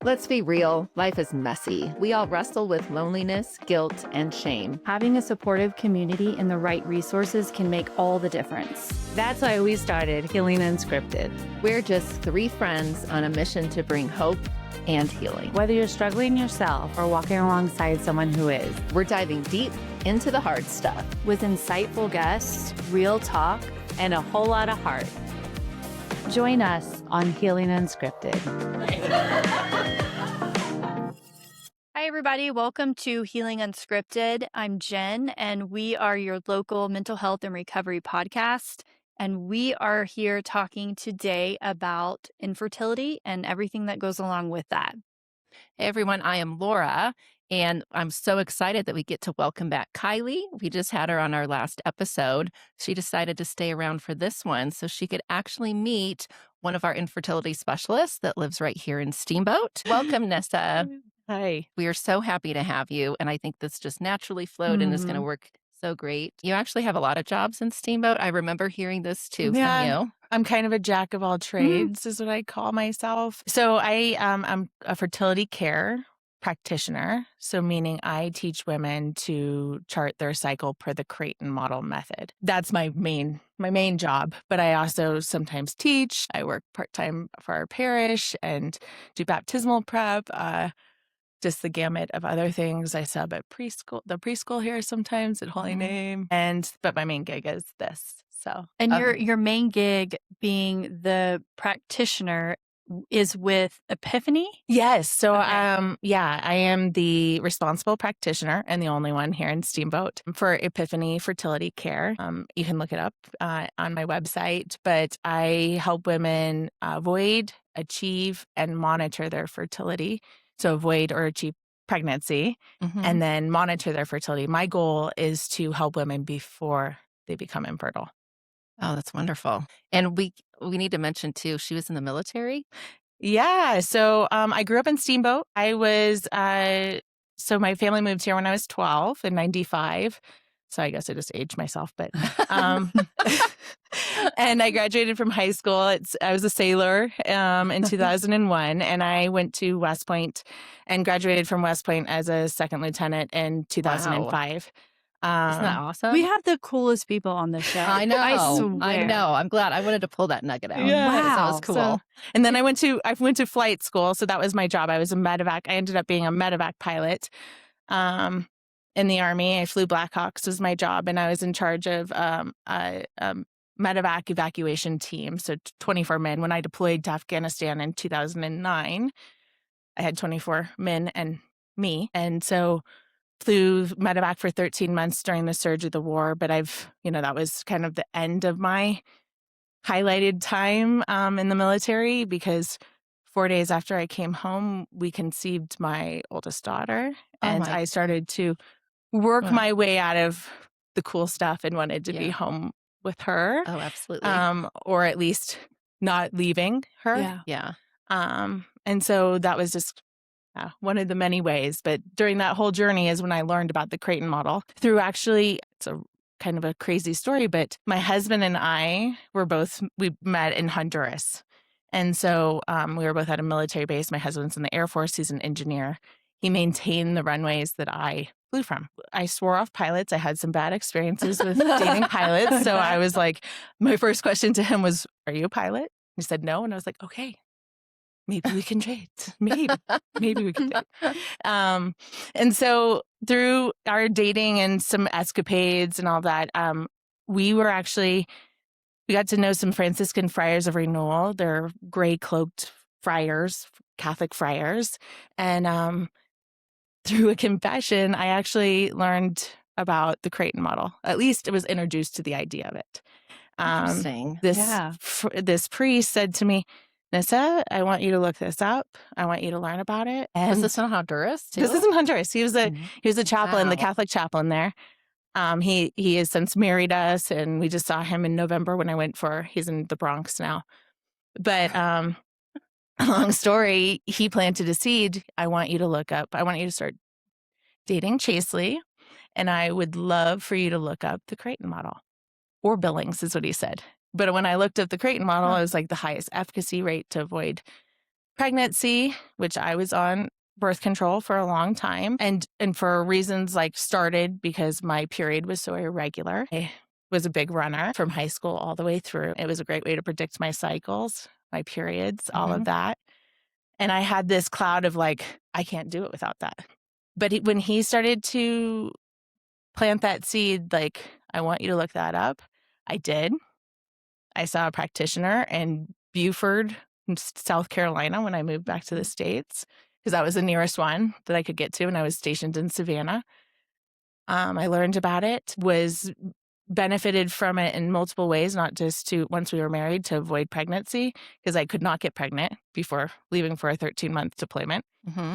Let's be real, life is messy. We all wrestle with loneliness, guilt, and shame. Having a supportive community and the right resources can make all the difference. That's why we started Healing Unscripted. We're just three friends on a mission to bring hope and healing. Whether you're struggling yourself or walking alongside someone who is, we're diving deep into the hard stuff. With insightful guests, real talk, and a whole lot of heart. Join us on Healing Unscripted. Hi, everybody. Welcome to Healing Unscripted. I'm Jen, and we are your local mental health and recovery podcast. And we are here talking today about infertility and everything that goes along with that. Hey, everyone. I am Laura, and I'm so excited that we get to welcome back Kylie. We just had her on our last episode. She decided to stay around for this one so she could actually meet one of our infertility specialists that lives right here in Steamboat. Welcome, Nissa. Hi. We are so happy to have you, and I think this just naturally flowed and is going to work so great. You actually have a lot of jobs in Steamboat. I remember hearing this too from you. I'm kind of a jack of all trades is what I call myself. So I'm a fertility care practitioner. So meaning I teach women to chart their cycle per the Creighton model method. That's my main job. But I also sometimes teach. I work part-time for our parish and do baptismal prep. Just the gamut of other things. I sub at the preschool here sometimes at Holy Name. But my main gig is this. So, and your main gig being the practitioner is with Epiphany? Yes. So, okay. I am the responsible practitioner and the only one here in Steamboat for Epiphany Fertility Care. You can look it up on my website, but I help women avoid, achieve, and monitor their fertility. So avoid or achieve pregnancy and then monitor their fertility. My goal is to help women before they become infertile. Oh, that's wonderful. And we need to mention too, she was in the military. Yeah. So I grew up in Steamboat. So my family moved here when I was 12 in 95. So I guess I just aged myself, but and I graduated from high school. I was a sailor in 2001, and I went to West Point and graduated from West Point as a second lieutenant in 2005. Wow. Isn't that awesome? We have the coolest people on the show. I know. I know. I'm glad. I wanted to pull that nugget out. Yeah. Wow. That was cool. So, and then I went to flight school. So that was my job. I was a medevac. I ended up being a medevac pilot. In the Army, I flew Blackhawks was my job, and I was in charge of a medevac evacuation team, so 24 men. When I deployed to Afghanistan in 2009, I had 24 men and me, and so flew medevac for 13 months during the surge of the war. But that was kind of the end of my highlighted time in the military, because 4 days after I came home, we conceived my oldest daughter, and I started to work my way out of the cool stuff and wanted to be home with her. Oh, absolutely. Or at least not leaving her. Yeah. And so that was just one of the many ways. But during that whole journey is when I learned about the Creighton model through it's a kind of a crazy story, but my husband and I we met in Honduras. And so we were both at a military base. My husband's in the Air Force. He's an engineer. He maintained the runways that I flew from. I swore off pilots. I had some bad experiences with dating pilots. So I was like, my first question to him was, "Are you a pilot?" He said no. And I was like, okay, maybe we can date. Maybe we can date. And so through our dating and some escapades and all that, we got to know some Franciscan friars of renewal. They're gray cloaked friars, Catholic friars. And through a confession, I actually learned about the Creighton model. At least it was introduced to the idea of it. Interesting. This priest said to me, "Nissa, I want you to look this up. I want you to learn about it." And was this in Honduras too? This is in Honduras. He was a chaplain, the Catholic chaplain there. He has since married us, and we just saw him in November when he's in the Bronx now. But long story, he planted a seed. I want you to start dating chastely, and I would love for you to look up the Creighton model, or Billings is what he said. But when I looked up the Creighton model, it was like the highest efficacy rate to avoid pregnancy, which I was on birth control for a long time, and for reasons like started because my period was so irregular. I was a big runner from high school all the way through. It was a great way to predict my cycles, my periods, all of that. And I had this cloud of like, I can't do it without that. But when he started to plant that seed, like, I want you to look that up, I did. I saw a practitioner in Beaufort, South Carolina, when I moved back to the States, because that was the nearest one that I could get to, and I was stationed in Savannah. I learned about it, was benefited from it in multiple ways, not just to, once we were married, to avoid pregnancy, because I could not get pregnant before leaving for a 13-month deployment.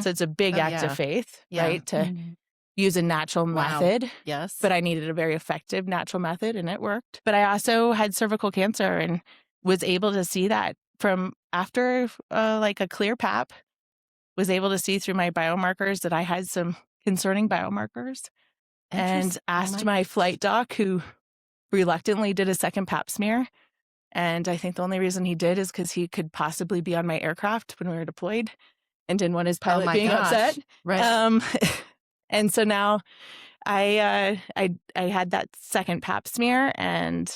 So it's a big act of faith, right? To use a natural method. Yes. But I needed a very effective natural method, and it worked. But I also had cervical cancer and was able to see that from after like a clear pap, was able to see through my biomarkers that I had some concerning biomarkers, and asked my flight doc, who reluctantly did a second pap smear. And I think the only reason he did is because he could possibly be on my aircraft when we were deployed and didn't want his pilot being upset. Right. And so now I had that second pap smear, and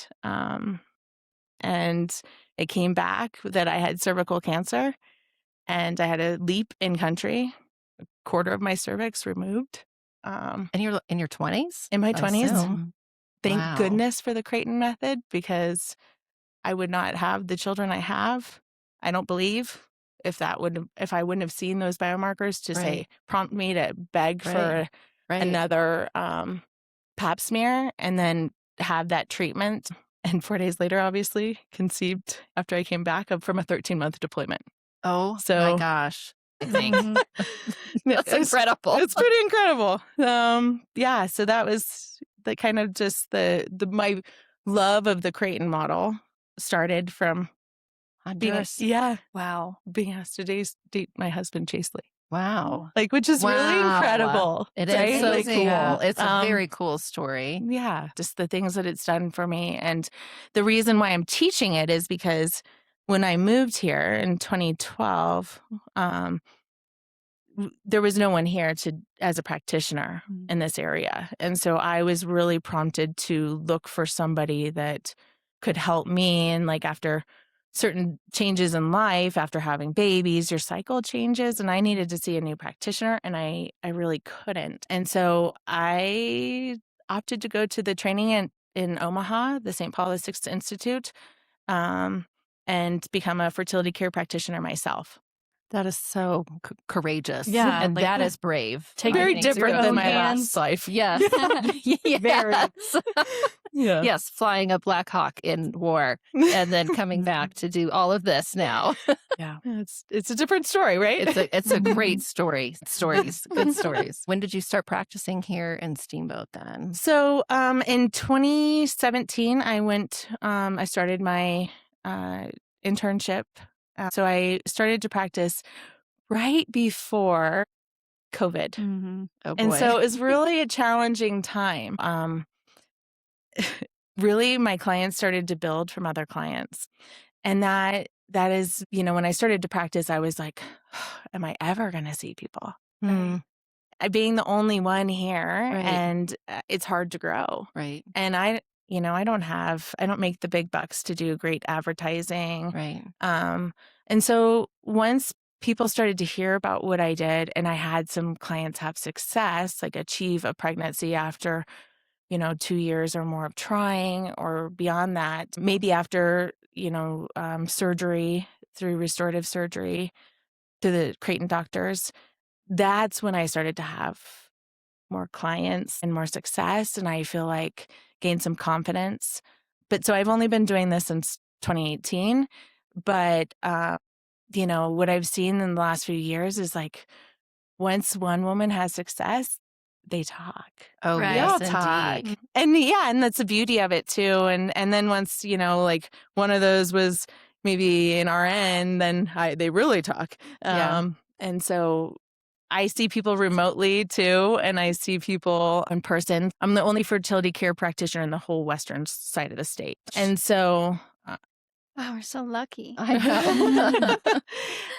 it came back that I had cervical cancer, and I had a leap in country, a quarter of my cervix removed. And you're in your 20s? In my 20s. Thank Wow. goodness for the Creighton method, because I would not have the children I have, I don't believe, if I wouldn't have seen those biomarkers to say, prompt me to beg for another pap smear and then have that treatment. And 4 days later, obviously, conceived after I came back from a 13-month deployment. Oh, So, my gosh. That's incredible. It's pretty incredible. Yeah, so that was the kind of just my love of the Creighton model started from Honduras. Wow. being asked to date my husband chastely. Wow. Like, which is really incredible. It right? is so Like, cool. It's a very cool story. Yeah, just the things that it's done for me. And the reason why I'm teaching it is because when I moved here in 2012, there was no one here as a practitioner in this area. And so I was really prompted to look for somebody that could help me. And like, after certain changes in life, after having babies, your cycle changes, and I needed to see a new practitioner, and I really couldn't. And so I opted to go to the training in Omaha, the St. Paul VI Institute, and become a fertility care practitioner myself. That is so courageous. Yeah, And like, that is brave. Very different than my last life. Yes. Very. Yeah. Yes, flying a Blackhawk in war and then coming back to do all of this now. Yeah. It's a different story, right? It's a great story. Good stories. When did you start practicing here in Steamboat then? So in 2017, I started my internship. So I started to practice right before COVID. Oh, boy. And so it was really a challenging time. Really, my clients started to build from other clients. And that is, when I started to practice, I was like, am I ever going to see people? Being the only one here, and it's hard to grow. Right. And I don't make the big bucks to do great advertising. Right. And so once people started to hear about what I did, and I had some clients have success, like achieve a pregnancy after, 2 years or more of trying, or beyond that, maybe after, surgery, through restorative surgery to the Creighton doctors, that's when I started to have more clients and more success. And I feel like gained some confidence. But so I've only been doing this since 2018. But, what I've seen in the last few years is like, once one woman has success, they talk. Oh, Right. They all yes, talk. indeed. And that's the beauty of it too. And then once, like one of those was maybe an RN, then they really talk. Yeah. And so I see people remotely too, and I see people in person. I'm the only fertility care practitioner in the whole western side of the state. And so Oh, we're so lucky. I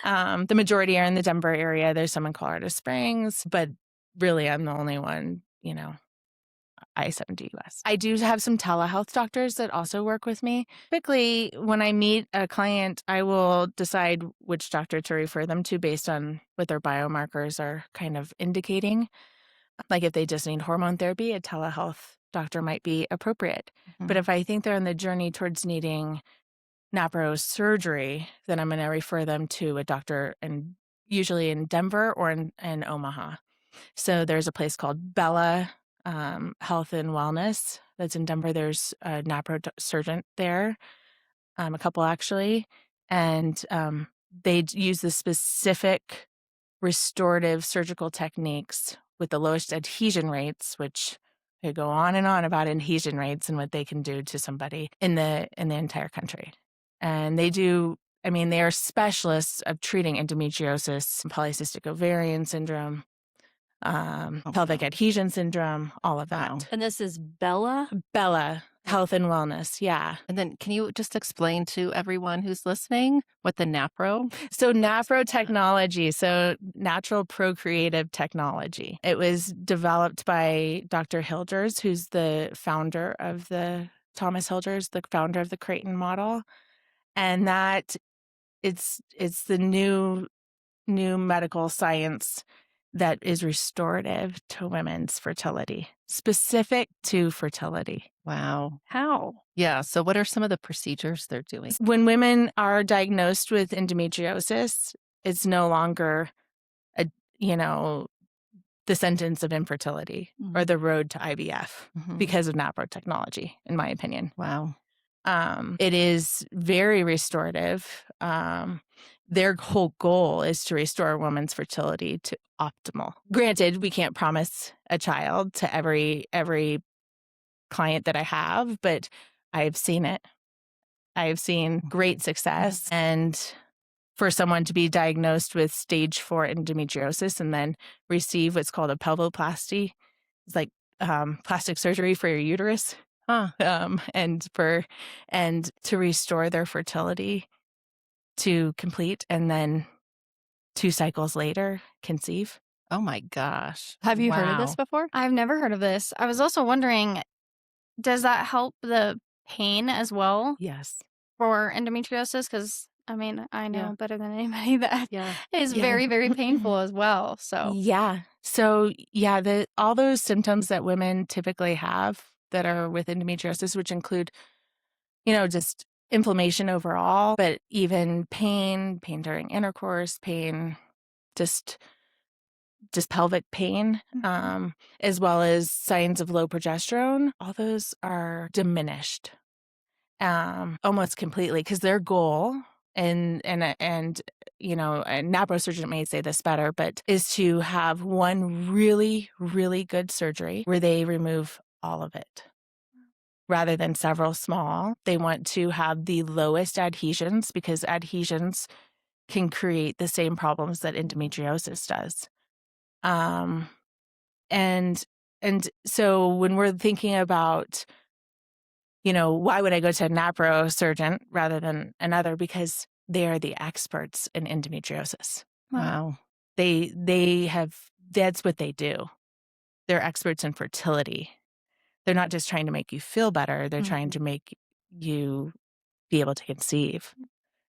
know. The majority are in the Denver area. There's some in Colorado Springs, but really I'm the only one, I-70 West. I do have some telehealth doctors that also work with me. Typically, when I meet a client, I will decide which doctor to refer them to based on what their biomarkers are kind of indicating. Like if they just need hormone therapy, a telehealth doctor might be appropriate. But if I think they're on the journey towards needing Napro surgery, then I'm going to refer them to a doctor, and usually in Denver or in Omaha. So there's a place called Bella Health and Wellness that's in Denver. There's a Napro surgeon there, a couple actually, and they use the specific restorative surgical techniques with the lowest adhesion rates, which I go on and on about adhesion rates and what they can do to somebody in the entire country. And they are specialists of treating endometriosis, polycystic ovarian syndrome, pelvic adhesion syndrome, all of that. Wow. And this is Bella? Bella Health and Wellness, yeah. And then can you just explain to everyone who's listening what the Napro? So Napro technology, so natural procreative technology. It was developed by Dr. Hilgers, who's the founder of Thomas Hilgers, the founder of the Creighton model. And that it's the new medical science that is restorative to women's fertility, specific to fertility. Wow. How? Yeah. So what are some of the procedures they're doing? When women are diagnosed with endometriosis, it's no longer the sentence of infertility or the road to IVF because of Napro technology, in my opinion. Wow. It is very restorative. Their whole goal is to restore a woman's fertility to optimal. Granted, we can't promise a child to every client that I have, but I've seen it. I've seen great success. And for someone to be diagnosed with stage 4 endometriosis and then receive what's called a pelvoplasty, it's like plastic surgery for your uterus, and to restore their fertility to complete, and then 2 cycles later conceive. Oh my gosh. Have you heard of this Wow. before? I've never heard of this. I was also wondering, does that help the pain as well Yes. for endometriosis? Because, I mean, I know better than anybody that Yeah. is very, very painful as well. So, Yeah. So, all those symptoms that women typically have that are with endometriosis, which include, just inflammation overall, but even pain during intercourse, pain, just pelvic pain, as well as signs of low progesterone, all those are diminished almost completely, because their goal, and a Napro surgeon may say this better, but is to have one really, really good surgery where they remove all of it. Rather than several small, they want to have the lowest adhesions, because adhesions can create the same problems that endometriosis does. And so when we're thinking about, why would I go to a Napro surgeon rather than another? Because they are the experts in endometriosis. Wow. That's what they do. They're experts in fertility. They're not just trying to make you feel better. They're trying to make you be able to conceive.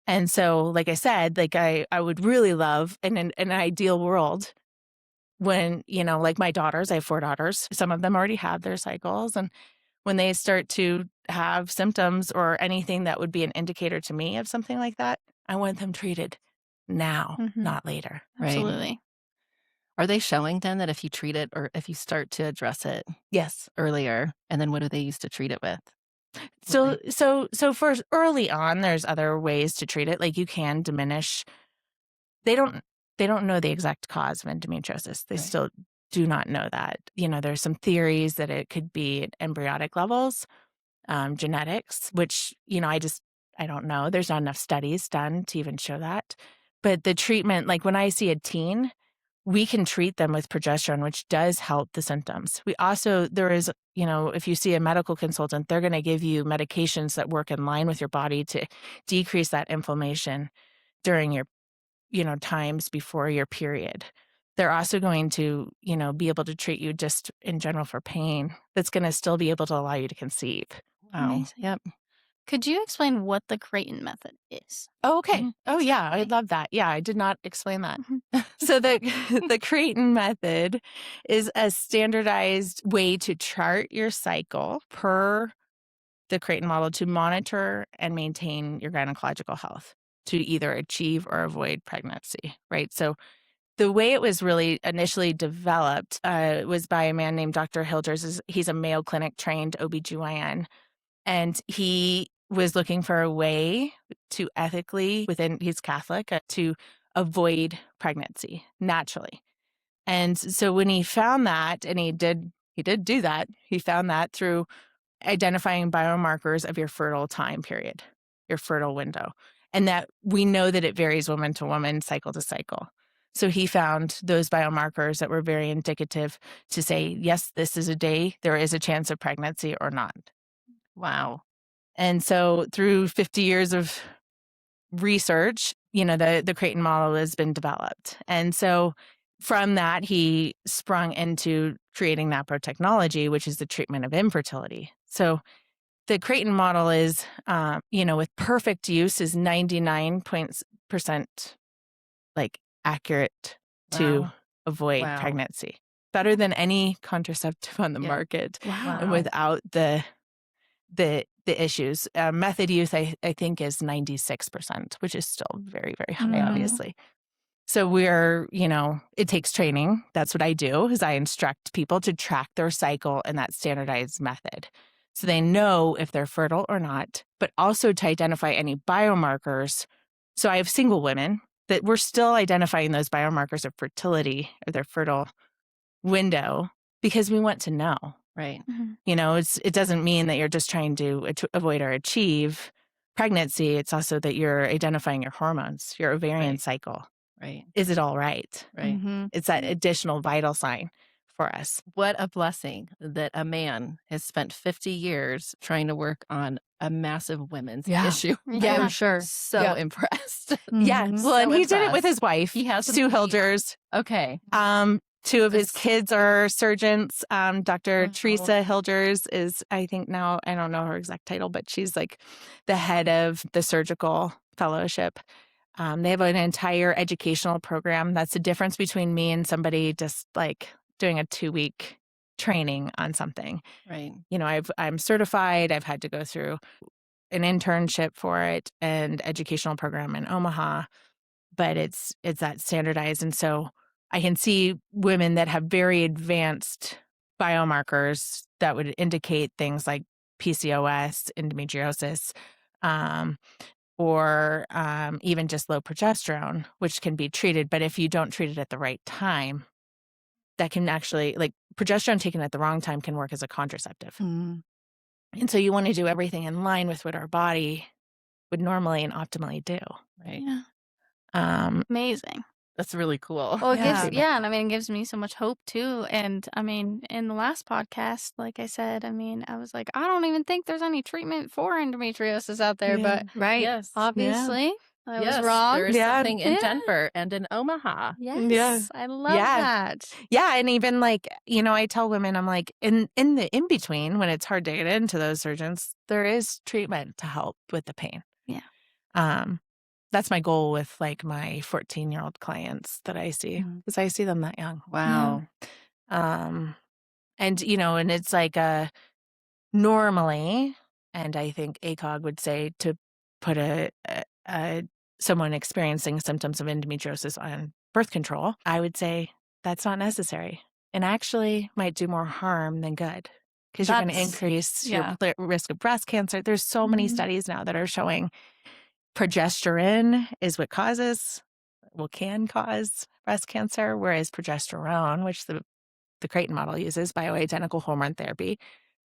And so, like I said, I would really love in an ideal world when, like my daughters, I have 4 daughters, some of them already have their cycles. And when they start to have symptoms or anything that would be an indicator to me of something like that, I want them treated now, not later. Right. absolutely. Are they showing then that if you treat it, or if you start to address it Yes. earlier, and then what do they use to treat it with? So for early on, there's other ways to treat it. Like you can diminish. They don't know the exact cause of endometriosis. They still do not know that. There's some theories that it could be at embryonic levels, genetics, which, I don't know. There's not enough studies done to even show that. But the treatment, like when I see a teen, we can treat them with progesterone, which does help the symptoms. We also, there is, if you see a medical consultant, they're going to give you medications that work in line with your body to decrease that inflammation during your, times before your period. They're also going to, be able to treat you just in general for pain. That's going to still be able to allow you to conceive. Wow. Amazing. Yep. Could you explain what the Creighton method is? Oh, okay. Oh, yeah. I Exactly. love that. Yeah, I did not explain that. Mhm. So the Creighton method is a standardized way to chart your cycle per the Creighton model to monitor and maintain your gynecological health to either achieve or avoid pregnancy, right? So the way it was really initially developed was by a man named Dr. Hilders. He's a Mayo Clinic trained OBGYN, and he was looking for a way to ethically, he's Catholic, to avoid pregnancy naturally. And so when he found that, and he did do that, he found that through identifying biomarkers of your fertile time period, your fertile window. And that we know that it varies woman to woman, cycle to cycle. So he found those biomarkers that were very indicative to say, yes, this is a day, there is a chance of pregnancy or not. Wow. And so through 50 years of research, the Creighton model has been developed. And so from that, he sprung into creating Napro technology, which is the treatment of infertility. So the Creighton model is, with perfect use, is 99% like accurate to Wow. avoid Wow. pregnancy. Better than any contraceptive on the Yeah. market, Wow. and without the issues. Method use, I think, is 96%, which is still very, very high, Mhm. obviously. So we're, it takes training. That's what I do, is I instruct people to track their cycle in that standardized method. So they know if they're fertile or not, but also to identify any biomarkers. So I have single women that we're still identifying those biomarkers of fertility or their fertile window because we want to know. Right. Mhm. It doesn't mean that you're just trying to avoid or achieve pregnancy. It's also that you're identifying your hormones, your ovarian Right. cycle. Right. Is it all right? Right. Mhm. It's that additional vital sign for us. What a blessing that a man has spent 50 years trying to work on a massive women's Yeah. issue. Yeah. I'm For sure. so Yeah. impressed. Yeah. Mhm. Well, and So he did it with impressed. his wife, He has Sue Hilders. Okay. Two of his This- kids are surgeons. Dr. Wow. Teresa Hilders is, I think now, I don't know her exact title, but she's like the head of the surgical fellowship. They have an entire educational program. That's the difference between me and somebody just like doing a 2-week training on something. Right. I'm certified. I've had to go through an internship for it and educational program in Omaha, but it's that standardized. And so I can see women that have very advanced biomarkers that would indicate things like PCOS, endometriosis, or even just low progesterone, which can be treated. But if you don't treat it at the right time, that can actually, like progesterone taken at the wrong time can work as a contraceptive. Mm. And so you want to do everything in line with what our body would normally and optimally do. Right. Yeah. Amazing. That's really cool. Well, it Yeah. gives, and I mean, it gives me so much hope too. And I mean, in the last podcast, like I said, I mean, I was like, I don't even think there's any treatment for endometriosis out there, Yeah. but Right. Yes. obviously I Yes, was wrong. There is Yeah. something in Yeah. Denver and in Omaha. Yes, I love Yeah. that. Yeah. And even like, I tell women, I'm like, in the in between, when it's hard to get into those surgeons, there is treatment to help with the pain. Yeah. That's my goal with like my 14-year-old clients that I see, because I see them that young. Wow. And, and it's like normally, and I think ACOG would say to put someone experiencing symptoms of endometriosis on birth control, I would say that's not necessary and actually might do more harm than good, because you're going to That's- increase yeah. your risk of breast cancer. There's so many Mhm. studies now that are showing progesterone is what can cause breast cancer, whereas progesterone, which the Creighton model uses, bioidentical hormone therapy,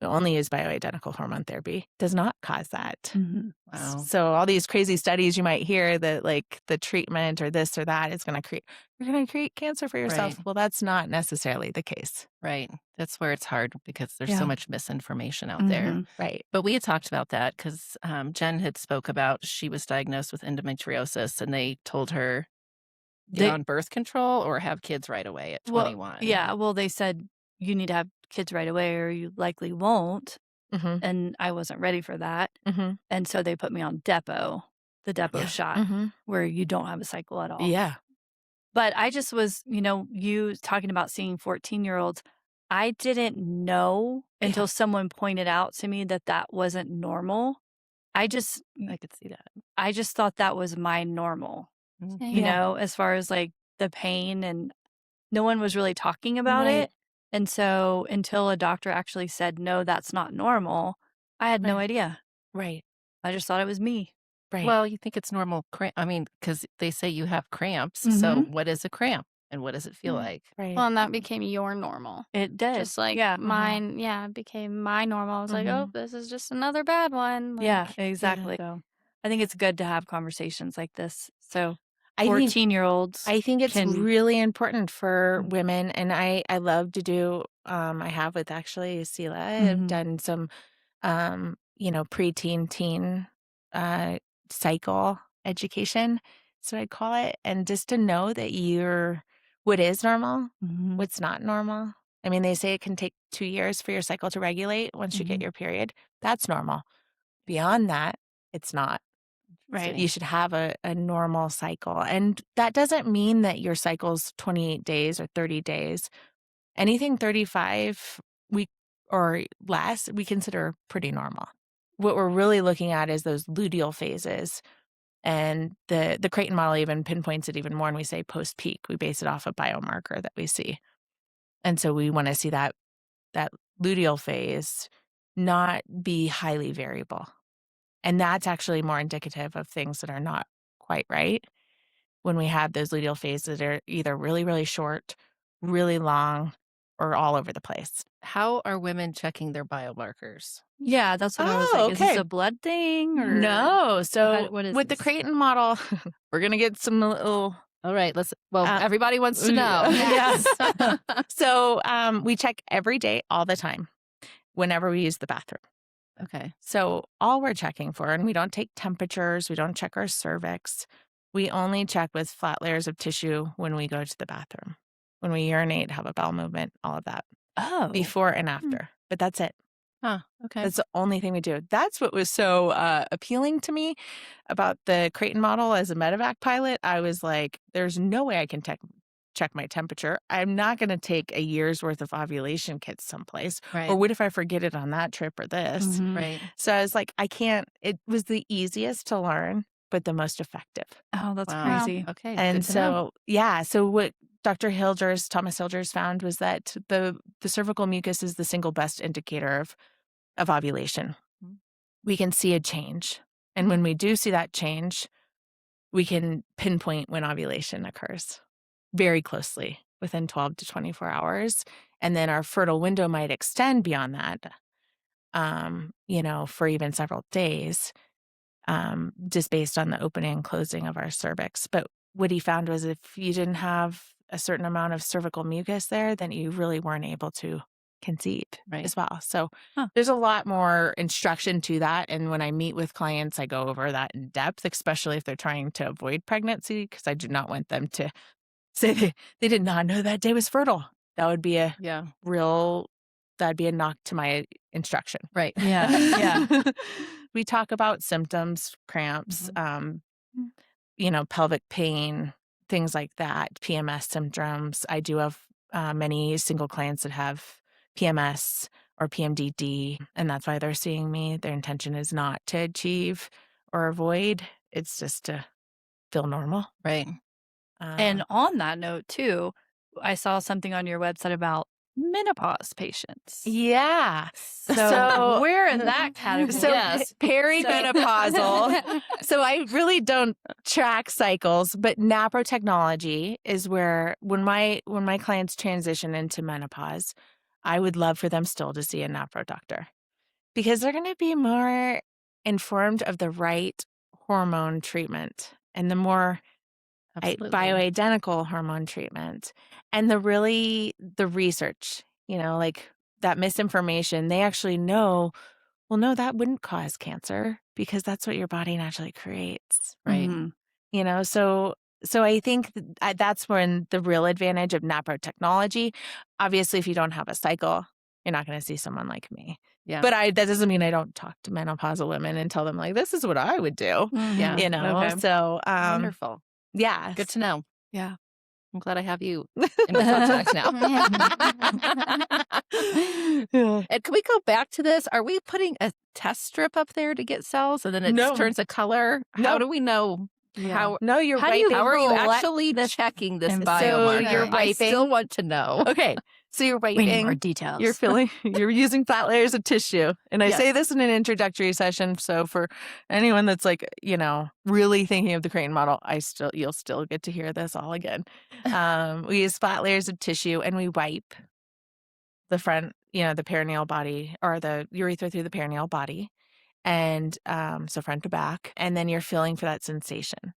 only use bioidentical hormone therapy, does not cause that. Mhm. Wow. So all these crazy studies you might hear that like the treatment or this or that is going to create cancer for yourself. Right. Well, that's not necessarily the case. Right. That's where it's hard because there's Yeah. so much misinformation out there. Mhm. Right. But we had talked about that because Jen had spoke about she was diagnosed with endometriosis and they told her get They- on birth control or have kids right away at Well, 21. yeah. Well, they said you need to have kids right away or you likely won't. Mm-hmm. And I wasn't ready for that. Mm-hmm. And so they put me on the depot shot, Mm-hmm. where you don't have a cycle at all. Yeah. But I just was, you talking about seeing 14-year-olds. I didn't know until someone pointed out to me that that wasn't normal. I could see that. I just thought that was my normal, as far as like the pain, and no one was really talking about Right. it. And so until a doctor actually said, no, that's not normal, I had no Right. idea. Right. I just thought it was me. Right. Well, you think it's normal because they say you have cramps. So Mhm. what is a cramp and what does it feel Mm. like? right. Well, and that became your normal. It did. Just like yeah. mine, it became my normal. I was like, oh, this is just another bad one. Yeah, Like, exactly. So I think it's good to have conversations like this. So I think 14-year-olds. I think it's can- really important for women, and I love to do. I have with actually Sela. I've Mhm. done some, preteen teen cycle education, so I call it, and just to know that what is normal, Mhm. what's not normal. I mean, they say it can take 2 years for your cycle to regulate once you get Mhm. your period. That's normal. Beyond that, it's not. Right. You should have a normal cycle. And that doesn't mean that your cycle's 28 days or 30 days. Anything 35 week or less, we consider pretty normal. What we're really looking at is those luteal phases. And the Creighton model even pinpoints it even more. And we say post-peak. We base it off a biomarker that we see. And so we want to see that luteal phase not be highly variable. And that's actually more indicative of things that are not quite right when we have those luteal phases that are either really, really short, really long, or all over the place. how are women checking their biomarkers? Yeah, that's what I was like. Is this okay. a blood thing or No. So what is with the this? Creighton model, we're going to get some little. All right, Uh, everybody wants to know. Yes. So we check every day, all the time, whenever we use the bathroom. Okay. So all we're checking for, and we don't take temperatures, we don't check our cervix. We only check with flat layers of tissue when we go to the bathroom, when we urinate, have a bowel movement, all of that, Oh. before and after. But that's it. Huh. Okay. That's the only thing we do. That's what was so appealing to me about the Creighton model as a medevac pilot. I was like, there's no way I can check my temperature. I'm not going to take a year's worth of ovulation kits someplace. Right. Or what if I forget it on that trip or this? Mhm. Right. So I was like, I can't. It was the easiest to learn, but the most effective. Oh, that's Wow. crazy. Okay. And good to know. so what Dr. Thomas Hilgers found was that the cervical mucus is the single best indicator of ovulation. Mhm. We can see a change. And when we do see that change, we can pinpoint when ovulation occurs very closely within 12 to 24 hours. And then our fertile window might extend beyond that, for even several days, just based on the opening and closing of our cervix. But what he found was if you didn't have a certain amount of cervical mucus there, then you really weren't able to conceive Right. as well. So Huh. there's a lot more instruction to that. And when I meet with clients, I go over that in depth, especially if they're trying to avoid pregnancy, because I do not want them to say they did not know that day was fertile. That would be Yeah. that'd be a knock to my instruction. Right. Yeah. Yeah. We talk about symptoms, cramps, pelvic pain, things like that, PMS symptoms. I do have many single clients that have PMS or PMDD, and that's why they're seeing me. Their intention is not to achieve or avoid. It's just to feel normal. Right. And on that note, too, I saw something on your website about menopause patients. Yeah. So we're in that category. So perimenopausal. So I really don't track cycles, but Napro technology is where when my clients transition into menopause, I would love for them still to see a Napro doctor because they're going to be more informed of the right hormone treatment and the more Absolutely. bioidentical hormone treatment and the research, like that misinformation. They actually know, well, no, that wouldn't cause cancer because that's what your body naturally creates. Right. So I think that's when the real advantage of Napro technology. Obviously, if you don't have a cycle, you're not going to see someone like me. Yeah. But that doesn't mean I don't talk to menopausal women and tell them like, this is what I would do. Yeah. Okay. So Wonderful. yeah, Good to know. Yeah. I'm glad I have you in my contacts now. And can we go back to this? Are we putting a test strip up there to get cells and then it No. turns a color? No. How do we know? Yeah. No, you're How do right. you How are you collect actually this checking this info? biomarker? So you're I still wiping. want to know. Okay, so you're We need more wiping. details. You're feeling. You're using flat layers of tissue, and I Yes. say this in an introductory session. So for anyone that's like, really thinking of the Creighton model, you'll still get to hear this all again. We use flat layers of tissue, and we wipe the front, the perineal body or the urethra through the perineal body, and so front to back, and then you're feeling for that sensation.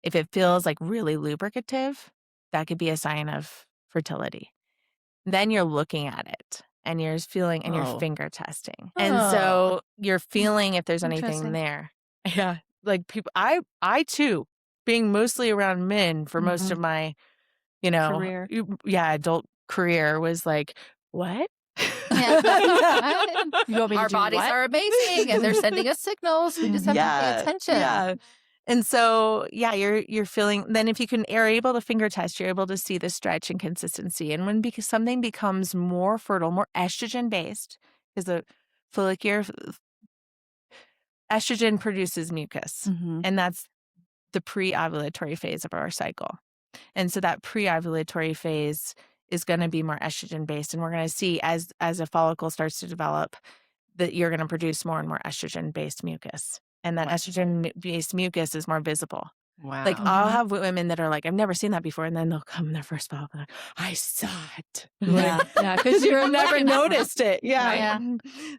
If it feels like really lubricative, that could be a sign of fertility. Then you're looking at it and you're feeling and you're finger testing. And so you're feeling if there's anything Interesting. there. Yeah. Like people, I too, being mostly around men for most of my, Career. adult career was like, what? You want me to Our do bodies what? are amazing and they're sending us signals. We just have to pay attention. Yeah. And so, you're feeling, then if you are able to finger test, you're able to see the stretch and consistency. And when something becomes more fertile, more estrogen based, because the follicular estrogen produces mucus, and that's the pre-ovulatory phase of our cycle. And so that pre-ovulatory phase is going to be more estrogen based. And we're going to see as a follicle starts to develop that you're going to produce more and more estrogen based mucus. And that estrogen based mucus is more visible. Wow. Like I'll have women that are like, I've never seen that before. And then they'll come in their first follicle and I saw it. Yeah. Yeah. Because You've never noticed it. Yeah. Yeah.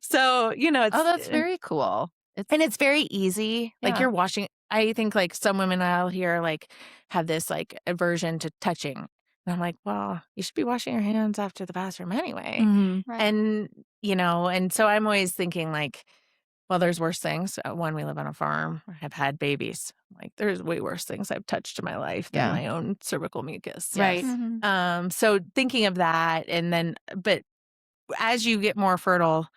So, it's. Oh, that's very cool. And it's very easy. Like Yeah. you're washing. I think like some women I'll hear like have this like aversion to touching. And I'm like, well, you should be washing your hands after the bathroom anyway. Right. And, and so I'm always thinking like, well, there's worse things. One, we live on a farm. I have had babies. Like there's way worse things I've touched in my life than my own cervical mucus. Right. So thinking of that but as you get more fertile,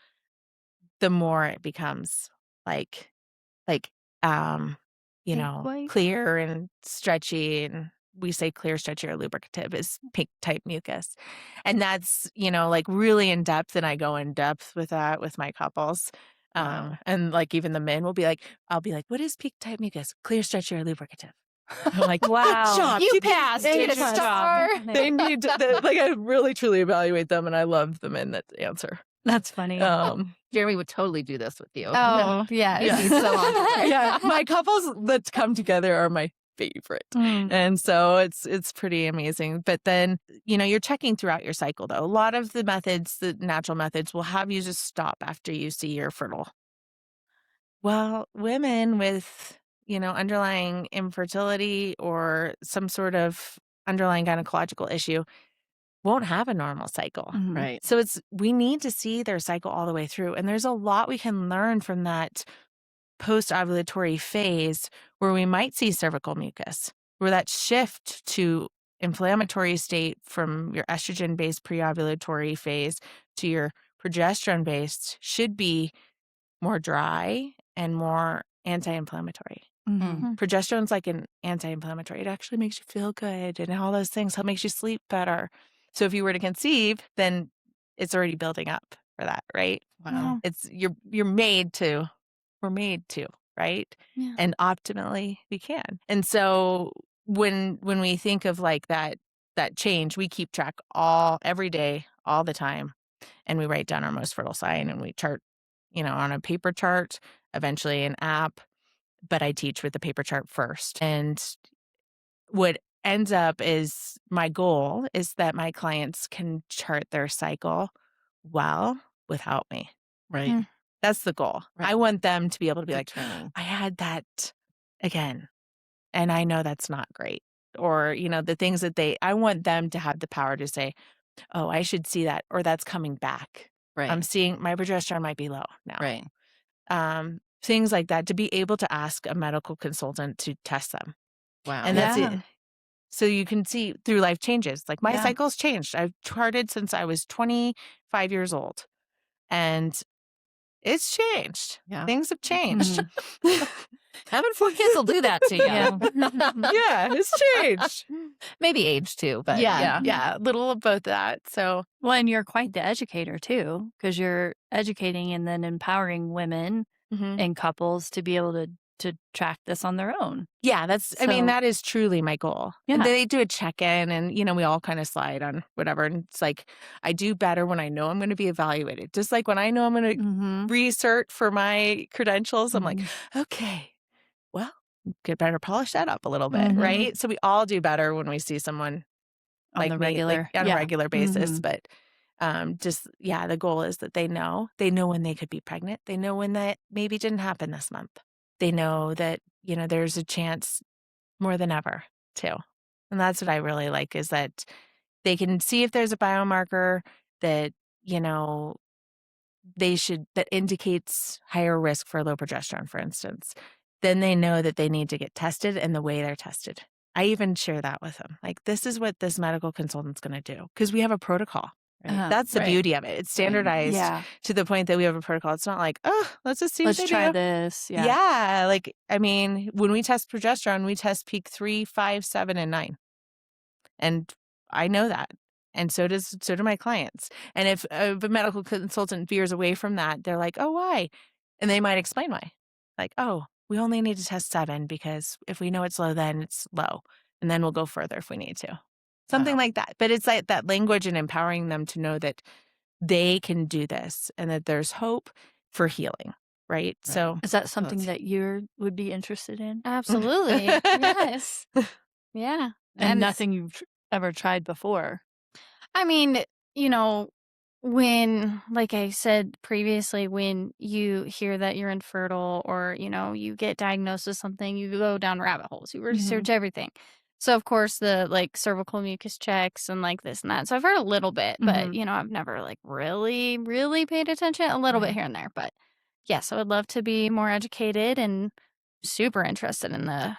the more it becomes like, Pink-white? clear and stretchy. And we say clear, stretchy, or lubricative is pink type mucus. And that's, like really in depth. And I go in depth with that with my couples. Wow. And like even the men will be like, I'll be like, what is pink type mucus? Clear, stretchy, or lubricative? I'm like, Wow. good job. You did- passed. they Get a did- star. They need to, I really truly evaluate them. And I love the men that answer. That's funny. Jeremy would totally do this with you. Oh, yeah. Yeah. He's so on it. Yeah, my couples that come together are my favorite. And so it's pretty amazing. But then, you're checking throughout your cycle though. A lot of the methods, the natural methods will have you just stop after you see you're fertile. Well, women with, underlying infertility or some sort of underlying gynecological issue won't have a normal cycle. Right. So we need to see their cycle all the way through. And there's a lot we can learn from that post-ovulatory phase where we might see cervical mucus, where that shift to inflammatory state from your estrogen-based pre-ovulatory phase to your progesterone-based should be more dry and more anti-inflammatory. Progesterone's like an anti-inflammatory. It actually makes you feel good and all those things. It makes you sleep better. So if you were to conceive, then it's already building up for that, right? Wow. It's we're made to, right? Yeah. And optimally we can. And so when we think of like that change, we keep track every day, all the time, and we write down our most fertile sign and we chart, on a paper chart, eventually an app. But I teach with the paper chart first. And what ends up is my goal is that my clients can chart their cycle well without me. Right. Mm. That's the goal. Right. I want them to be able to be Good like, training. I had that again, and I know that's not great. Or, the things that I want them to have the power to say, oh, I should see that, or that's coming back. I'm Right. seeing my progesterone might be low now. Right. Things like that, to be able to ask a medical consultant to test them. Wow. And that's Yeah. it. So you can see through life changes. Like my Yeah. cycle's changed. I've charted since I was 25 years old. And it's changed. Yeah. Things have changed. Having 4 kids will do that to you. Yeah. Yeah, it's changed. Maybe age too, but Yeah, yeah. a little of both that. So Well, and you're quite the educator too, because you're educating and then empowering women and couples to be able to track this on their own. yeah, I mean, So- that is truly my goal. And Yeah. they do a check-in and, we all kind of slide on whatever. And it's like, I do better when I know I'm going to be evaluated. Just like when I know I'm going to Mm-hmm. recert for my credentials, I'm like, okay, well, get better polish that up a little bit, Mhm. right? So we all do better when we see someone On like the me, regular. on a Yeah. regular basis. Mhm. But the goal is that they know when they could be pregnant. They know when that maybe didn't happen this month. They know that, there's a chance more than ever too. And that's what I really like, is that they can see if there's a biomarker that, that indicates higher risk for low progesterone, for instance. Then they know that they need to get tested and the way they're tested. I even share that with them. Like, this is what this medical consultant's going to do, because we have a protocol. Right? Uh-huh. That's the Right. beauty of it. It's standardized Yeah. to the point that we have a protocol. It's not like, oh, let's just see Let's what they try do. this. Yeah. Yeah. Like, I mean, when we test progesterone, we test peak 3, 5, 7, and 9. And I know that. And so do my clients. And if a medical consultant veers away from that, they're like, oh, why? And they might explain why. Like, oh, we only need to test 7 because if we know it's low, then it's low. And then we'll go further if we need to. Something Wow. like that. But it's like that language and empowering them to know that they can do this and that there's hope for healing. Right. So Is that something that's- that you would be interested in? Absolutely. Yes. Yeah. And it's- nothing you've ever tried before. I mean, when, like I said previously, when you hear that you're infertile or, you get diagnosed with something, you go down rabbit holes, you research everything. So, of course, the cervical mucus checks and this and that. So, I've heard a little bit, but, I've never really, really paid attention, a little bit Right. here and there. But yes, I would love to be more educated and super interested in the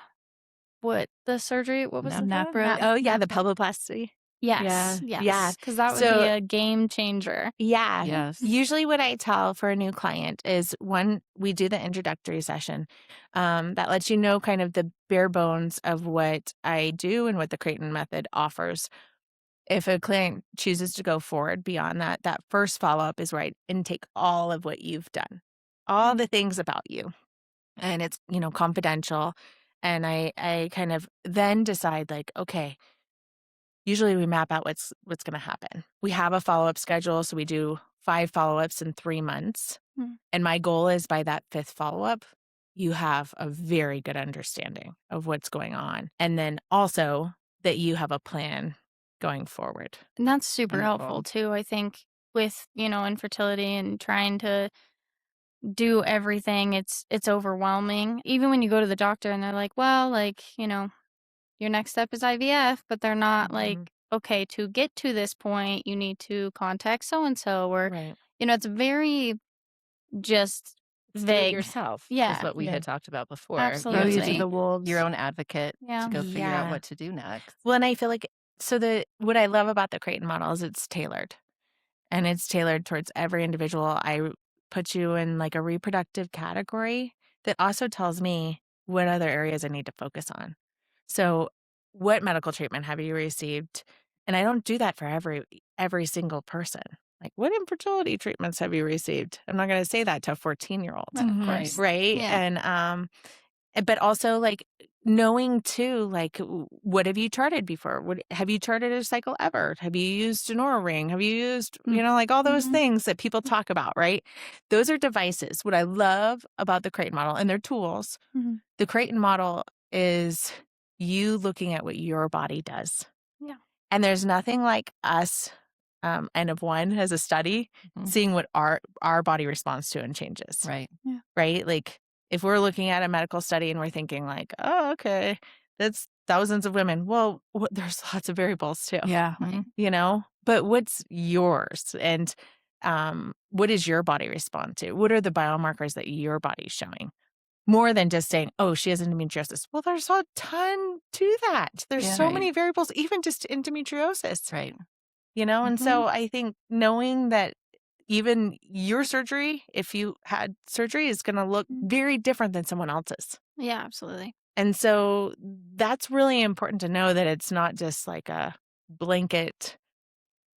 surgery. What was it? Napro. oh, yeah, the pelvoplasty. Yes. Yeah. Yes. Because that would So- be a game changer. Yeah. Yes. Usually what I tell for a new client is, when we do the introductory session, that lets you know kind of the bare bones of what I do and what the Creighton method offers. If a client chooses to go forward beyond that, that first follow-up is where I intake all of what you've done, all the things about you. And it's, confidential. And I kind of then decide, like, okay, usually we map out what's going to happen. We have a follow-up schedule, so we do 5 follow-ups in 3 months. And my goal is, by that 5th follow-up, you have a very good understanding of what's going on. And then also that you have a plan going forward. And that's super Wonderful. helpful too, I think, with, infertility and trying to do everything. It's overwhelming. Even when you go to the doctor and they're like, well, your next step is IVF, but they're not like, okay, to get to this point, you need to contact so and so, or Right. it's very just Do it vague. yourself. Yeah. Is what we Yeah. had talked about before. Absolutely. Go You use have to the be wolves. your own advocate Yeah. to go figure Yeah. out what to do next. Well, and I feel like, what I love about the Creighton model is it's tailored. And it's tailored towards every individual. I put you in like a reproductive category that also tells me what other areas I need to focus on. So, what medical treatment have you received? And I don't do that for every single person. Like, what infertility treatments have you received? I'm not going to say that to a 14-year-old. Of course. Right. Yeah. And but also, like, knowing too, like, what have you charted before? What have you charted a cycle ever? Have you used an Oura ring? Have you used, like, all those things that people talk about, right? Those are devices. What I love about the Creighton model, and their tools, the Creighton model is you looking at what your body does. Yeah. And there's nothing like us N of 1 as a study, Mhm. seeing what our body responds to and changes, Right. right? Like if we're looking at a medical study and we're thinking like, oh, okay, that's thousands of women. Well, there's lots of variables too, Yeah. Mhm. you know, but what's yours? And what does your body respond to? What are the biomarkers that your body's showing? More than just saying, oh, she has endometriosis. Well, there's a ton to that. There's Yeah. so Right. many variables, even just endometriosis, Right. you know? And Mhm. so I think knowing that even your surgery, if you had surgery, is going to look very different than someone else's. Yeah, absolutely. And so that's really important to know that it's not just like a blanket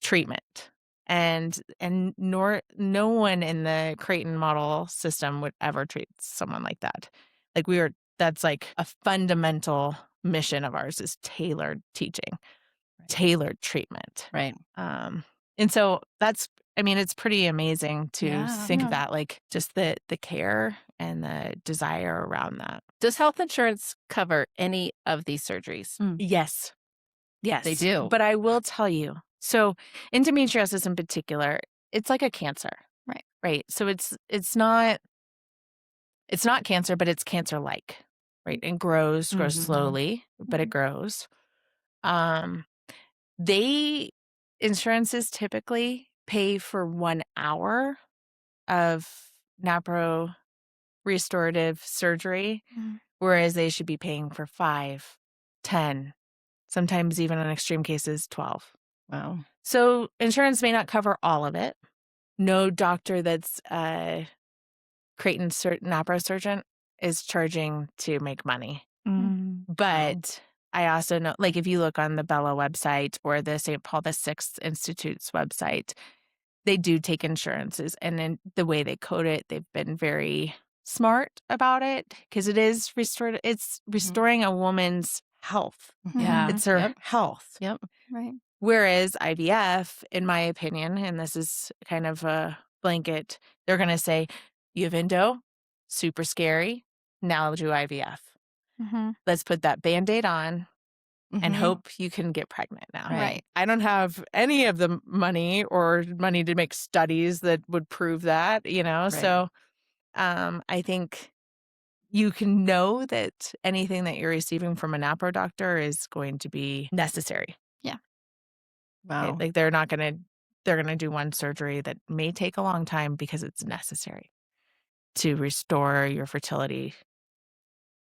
treatment. And nor no one in the Creighton model system would ever treat someone like that. Like that's like a fundamental mission of ours is tailored teaching, tailored treatment. Right. And so it's pretty amazing to Yeah. think Yeah. that like just the care and the desire around that. Does health insurance cover any of these surgeries? Yes. Yes. They do. But I will tell you, so endometriosis in particular, it's like a cancer. Right. Right. So it's not cancer, but it's cancer-like, right? It grows Mhm. slowly, but it grows. Insurances typically pay for 1 hour of Napro restorative surgery, Mhm. whereas they should be paying for 5, 10, sometimes even in extreme cases, 12. Wow. So insurance may not cover all of it. No doctor that's a Creighton Napro surgeon is charging to make money. Mhm. But I also know, like if you look on the Bella website or the St. Paul VI Institute's website, they do take insurances. And in the way they code it, they've been very smart about it because it is restored. It's restoring a woman's health. Yeah. It's her Yep. health. Yep. Right. Whereas IVF, in my opinion, and this is kind of a blanket, they're going to say, you have endo, super scary. Now do IVF. Mm-hmm. Let's put that Band-Aid on and Mhm. hope you can get pregnant now. Right. I don't have any of the money to make studies that would prove that, you know? Right. So I think you can know that anything that you're receiving from a Napro doctor is going to be necessary. Wow. Right? Like they're going to do one surgery that may take a long time because it's necessary to restore your fertility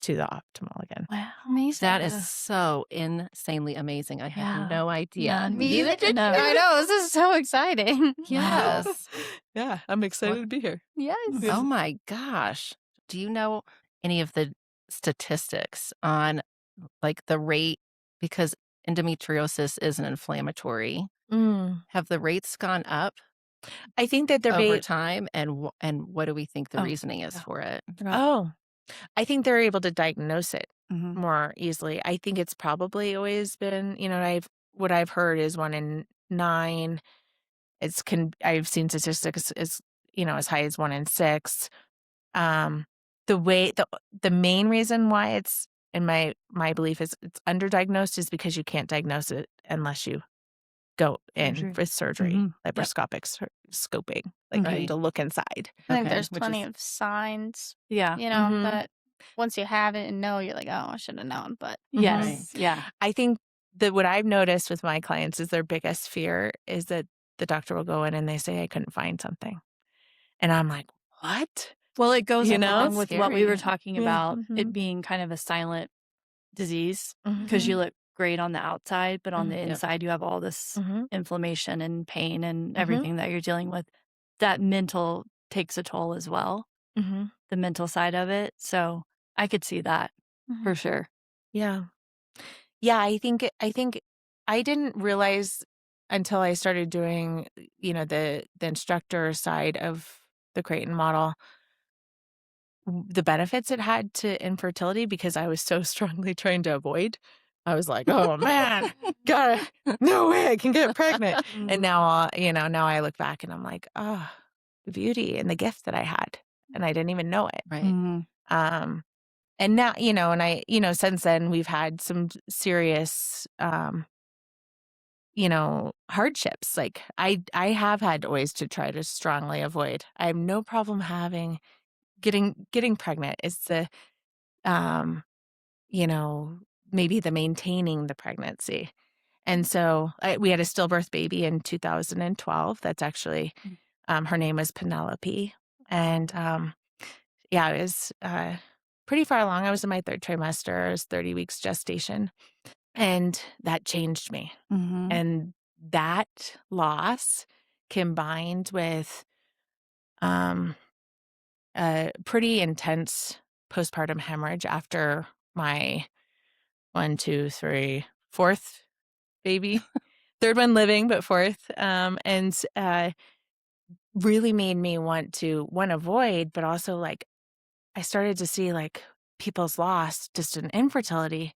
to the optimal again. Wow. Amazing. That is so insanely amazing. I had Yeah. no idea. None. Neither did No. you. I know. This is so exciting. Yes. Yeah, I'm excited to be here. Yes. Oh my gosh. Do you know any of the statistics on like the rate, because endometriosis is an inflammatory, have the rates gone up I think that over time, and what do we think the Oh, reasoning is yeah. for it? I think they're able to diagnose it Mhm. more easily. I think it's probably always been, what I've heard is 1 in 9. I've seen statistics as high as 1 in 6. The main reason why it's, in my belief, is it's underdiagnosed is because you can't diagnose it unless you go in Surgery. for surgery, Mhm. laparoscopic scoping. Like you Right. have to look inside. I think Okay, there's which plenty is- of signs, Yeah. Mm-hmm. that once you have it and know, you're like, oh, I should have known. But Yes. Yeah. I think that what I've noticed with my clients is their biggest fear is that the doctor will go in and they say, I couldn't find something. And I'm like, what? Well, it goes You know? along with what we were Scary. talking Yeah. about, Mhm. it being kind of a silent disease Mm-hmm. because you look great on the outside, but on the Yep. inside, you have all this Mm-hmm. inflammation and pain and everything that you're dealing with. That mental takes a toll as well, Mm-hmm. the mental side of it. So I could see that for sure. Yeah. Yeah, I think I didn't realize until I started doing, the instructor side of the Creighton model, the benefits it had to infertility because I was so strongly trying to avoid. I was like, oh man, no way I can get pregnant. And now, now I look back and I'm like, oh, the beauty and the gift that I had. And I didn't even know it. Right. Mhm. And now, since then we've had some serious, hardships. Like I have had ways to try to strongly avoid. I have no problem getting pregnant. It's the, maybe the maintaining the pregnancy. And so we had a stillbirth baby in 2012. That's actually, her name was Penelope. And it was pretty far along. I was in my 3rd trimester. It was 30 weeks gestation. And that changed me. Mm-hmm. And that loss combined with a pretty intense postpartum hemorrhage after my 1, 2, 3, 4th baby, 3rd one living, but 4th, and really made me want to avoid, but also like I started to see like people's loss just in infertility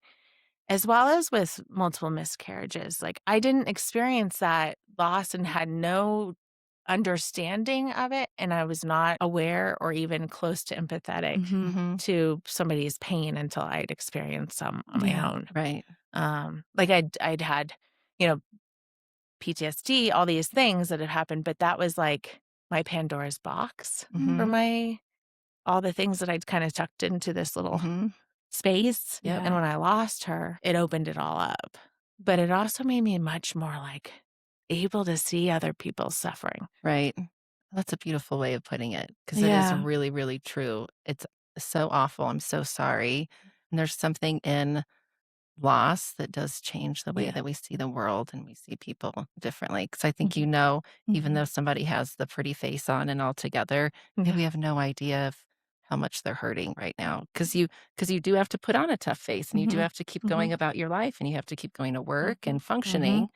as well as with multiple miscarriages. Like I didn't experience that loss and had no understanding of it, and I was not aware or even close to empathetic Mm-hmm. to somebody's pain until I'd experienced some on my own. Right. Like I'd had, PTSD, all these things that had happened, but that was like my Pandora's box for all the things that I'd kind of tucked into this little space. Yep. And when I lost her, it opened it all up. But it also made me much more like able to see other people's suffering. Right. That's a beautiful way of putting it because it is really, really true. It's so awful. I'm so sorry. And there's something in loss that does change the way that we see the world and we see people differently. Because I think, even though somebody has the pretty face on and all together, we have no idea of how much they're hurting right now. Because you do have to put on a tough face and you do have to keep going about your life and you have to keep going to work and functioning.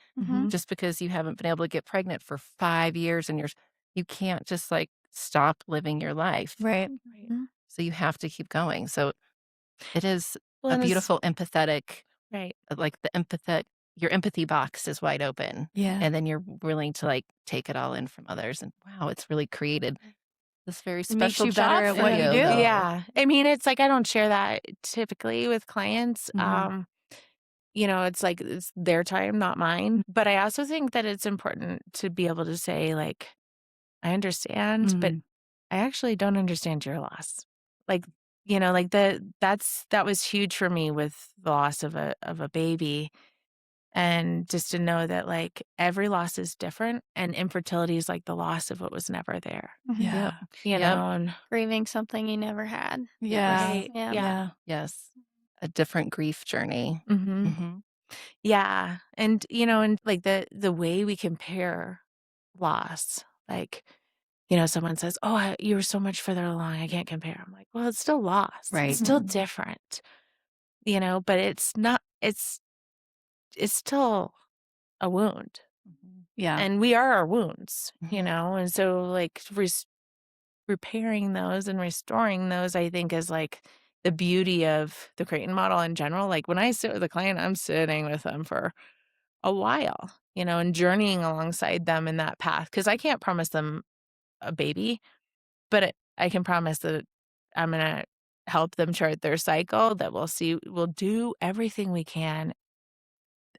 Just because you haven't been able to get pregnant for 5 years and you can't just like stop living your life. Right. So you have to keep going. So it is Well, a and it's- beautiful empathetic, Right. like your empathy box is wide open. Yeah. And then you're willing to like take it all in from others. And wow, it's really created this very It makes special you job better at for what you do. though. Yeah. I mean, it's like I don't share that typically with clients. It's like it's their time, not mine. But I also think that it's important to be able to say, like, I understand, but I actually don't understand your loss. Like, like that was huge for me with the loss of a baby. And just to know that like every loss is different and infertility is like the loss of what was never there. Yeah. And Grieving something you never had. Yeah. Right. Yeah. Yes. A different grief journey. Yeah. And like the way we compare loss, like, someone says, "Oh, you were so much further along. I can't compare." I'm like, well, it's still loss. Right. It's still different, but it's not, it's still a wound. Yeah. And we are our wounds, and so like repairing those and restoring those, I think is like the beauty of the Creighton model in general. Like when I sit with a client, I'm sitting with them for a while, and journeying alongside them in that path. Cause I can't promise them a baby, but I can promise that I'm going to help them chart their cycle, that we'll do everything we can.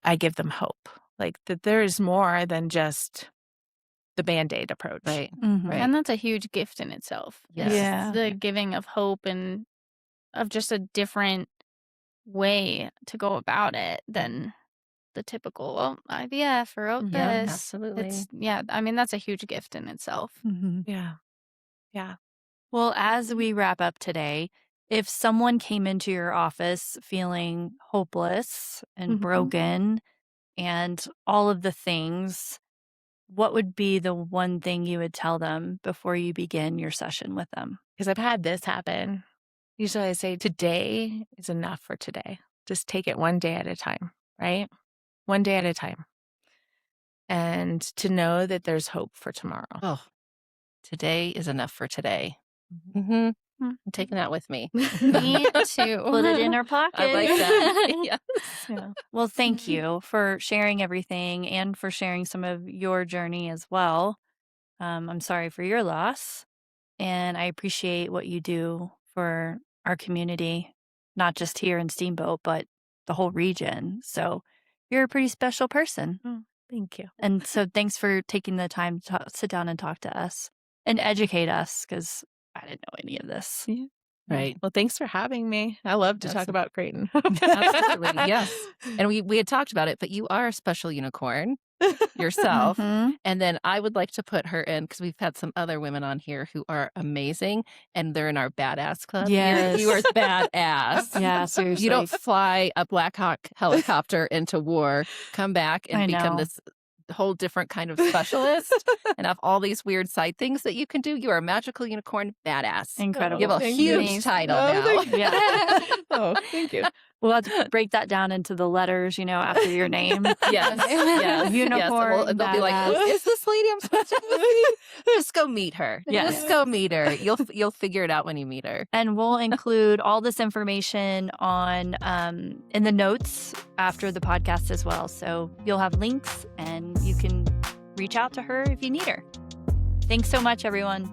I give them hope, like that there is more than just the Band-Aid approach. Right. Right. And that's a huge gift in itself. Yes. Yeah. The giving of hope and of just a different way to go about it than the typical IVF or this. Absolutely. I mean, that's a huge gift in itself. Yeah. Yeah. Well, as we wrap up today, if someone came into your office feeling hopeless and broken and all of the things, what would be the one thing you would tell them before you begin your session with them? Because I've had this happen. Usually I say today is enough for today. Just take it one day at a time, right? One day at a time. And to know that there's hope for tomorrow. Oh, today is enough for today. I'm taking that with me. Me too. Put it in our pocket. I like that. Yes. Yeah. Well, thank you for sharing everything and for sharing some of your journey as well. I'm sorry for your loss, and I appreciate what you do for our community, not just here in Steamboat, but the whole region. So you're a pretty special person. Thank you. And so thanks for taking the time to sit down and talk to us and educate us, because I didn't know any of this. Yeah. Right. Well, thanks for having me. I love to talk about Creighton. Absolutely. Yes. And we had talked about it, but you are a special unicorn yourself. Mhm. And then I would like to put her in, because we've had some other women on here who are amazing, and they're in our badass club. Yes. You are badass. Yeah, seriously. You don't fly a Blackhawk helicopter into war, come back and I become know. this whole different kind of specialist and have all these weird side things that you can do. You are a magical unicorn badass. Incredible. You have a Thank huge you. title Oh, now. thank you. Yeah. Oh, thank you. We'll have to break that down into the letters, after your name. Yes, yes, Unicorn, yes. And they'll be like, badass. "Who is this lady I'm supposed to meet?" Just go meet her. Yes. Just go meet her. You'll figure it out when you meet her. And we'll include all this information on in the notes after the podcast as well. So you'll have links and you can reach out to her if you need her. Thanks so much, everyone.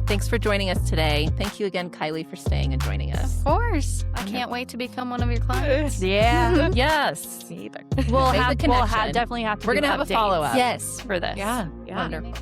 Thanks for joining us today. Thank you again, Kylie, for staying and joining us. Of course. I can't wait to become one of your clients. Yeah. Yes. We'll Make the have connection. definitely have to We're do going to have a updates follow-up. Yes. for this. Yeah. Wonderful.